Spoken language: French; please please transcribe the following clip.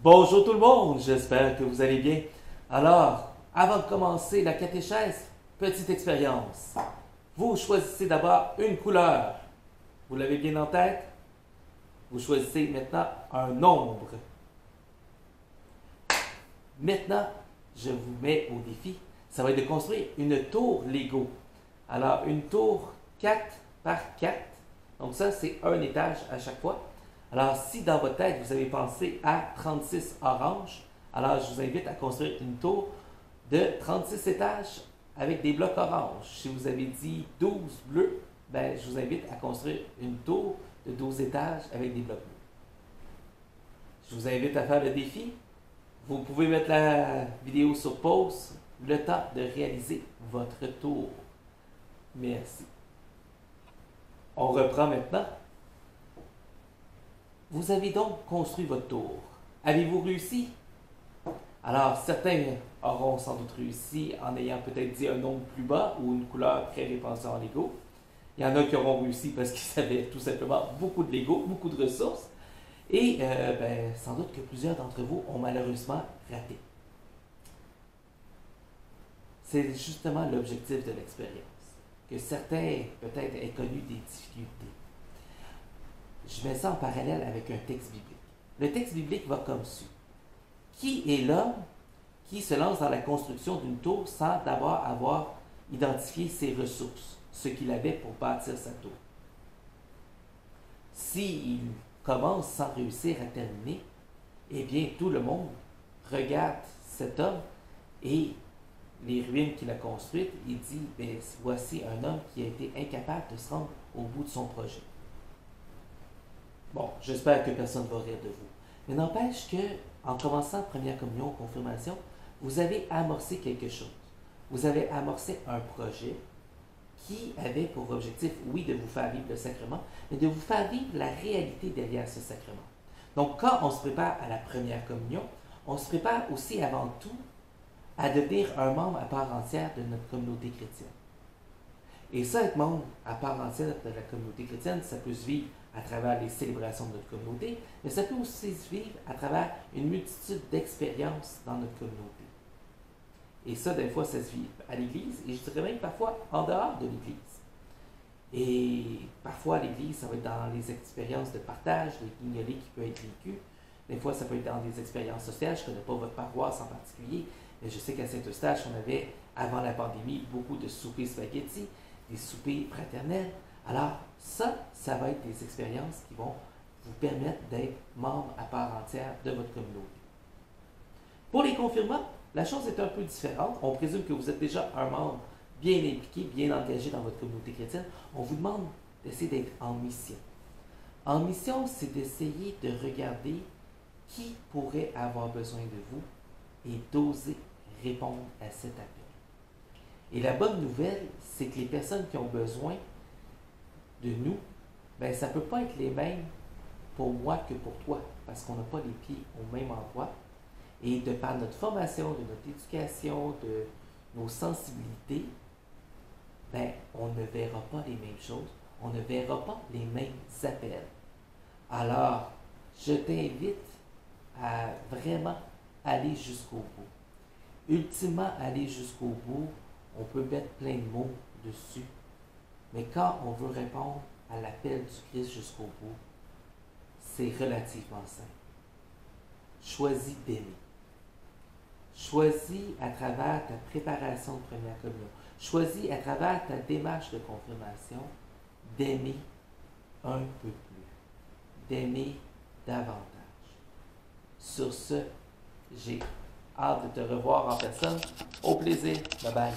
Bonjour tout le monde, j'espère que vous allez bien. Alors, avant de commencer la catéchèse, petite expérience. Vous choisissez d'abord une couleur. Vous l'avez bien en tête? Vous choisissez maintenant un nombre. Maintenant, je vous mets au défi. Ça va être de construire une tour Lego. Alors, une tour 4 par 4. Donc ça, c'est un étage à chaque fois. Alors, si dans votre tête, vous avez pensé à 36 oranges, alors je vous invite à construire une tour de 36 étages avec des blocs oranges. Si vous avez dit 12 bleus, ben, je vous invite à construire une tour de 12 étages avec des blocs bleus. Je vous invite à faire le défi. Vous pouvez mettre la vidéo sur pause, le temps de réaliser votre tour. Merci. On reprend maintenant. Vous avez donc construit votre tour. Avez-vous réussi? Alors, certains auront sans doute réussi en ayant peut-être dit un nombre plus bas ou une couleur très répandue en Lego. Il y en a qui auront réussi parce qu'ils avaient tout simplement beaucoup de Lego, beaucoup de ressources. Et sans doute que plusieurs d'entre vous ont malheureusement raté. C'est justement l'objectif de l'expérience. Que certains peut-être aient connu des difficultés. Je mets ça en parallèle avec un texte biblique. Le texte biblique va comme suit. Qui est l'homme qui se lance dans la construction d'une tour sans d'abord avoir identifié ses ressources, ce qu'il avait pour bâtir sa tour? S'il commence sans réussir à terminer, eh bien tout le monde regarde cet homme et les ruines qu'il a construites et dit, voici un homme qui a été incapable de se rendre au bout de son projet. Bon, j'espère que personne ne va rire de vous. Mais n'empêche que, en commençant première communion, confirmation, vous avez amorcé quelque chose. Vous avez amorcé un projet qui avait pour objectif, oui, de vous faire vivre le sacrement, mais de vous faire vivre la réalité derrière ce sacrement. Donc, quand on se prépare à la première communion, on se prépare aussi avant tout à devenir un membre à part entière de notre communauté chrétienne. Et ça, être membre à part entière de la communauté chrétienne, ça peut se vivre à travers les célébrations de notre communauté, mais ça peut aussi se vivre à travers une multitude d'expériences dans notre communauté. Et ça, des fois, ça se vit à l'Église, et je dirais même parfois en dehors de l'Église. Et parfois, à l'Église, ça va être dans les expériences de partage, de guignolées qui peuvent être vécues. Des fois, ça peut être dans des expériences sociales. Je ne connais pas votre paroisse en particulier, mais je sais qu'à Saint-Eustache, on avait, avant la pandémie, beaucoup de soupers spaghetti, des soupers fraternels. Alors, ça va être des expériences qui vont vous permettre d'être membre à part entière de votre communauté. Pour les confirmants, la chose est un peu différente. On présume que vous êtes déjà un membre bien impliqué, bien engagé dans votre communauté chrétienne. On vous demande d'essayer d'être en mission. En mission, c'est d'essayer de regarder qui pourrait avoir besoin de vous et d'oser répondre à cet appel. Et la bonne nouvelle, c'est que les personnes qui ont besoin de nous, ça ne peut pas être les mêmes pour moi que pour toi, parce qu'on n'a pas les pieds au même endroit. Et de par notre formation, de notre éducation, de nos sensibilités, on ne verra pas les mêmes choses, on ne verra pas les mêmes appels. Alors, je t'invite à vraiment aller jusqu'au bout. Ultimement, aller jusqu'au bout, on peut mettre plein de mots dessus. Mais quand on veut répondre à l'appel du Christ jusqu'au bout, c'est relativement simple. Choisis d'aimer. Choisis à travers ta préparation de première communion. Choisis à travers ta démarche de confirmation d'aimer un peu plus. D'aimer davantage. Sur ce, j'ai hâte de te revoir en personne. Au plaisir. Bye bye.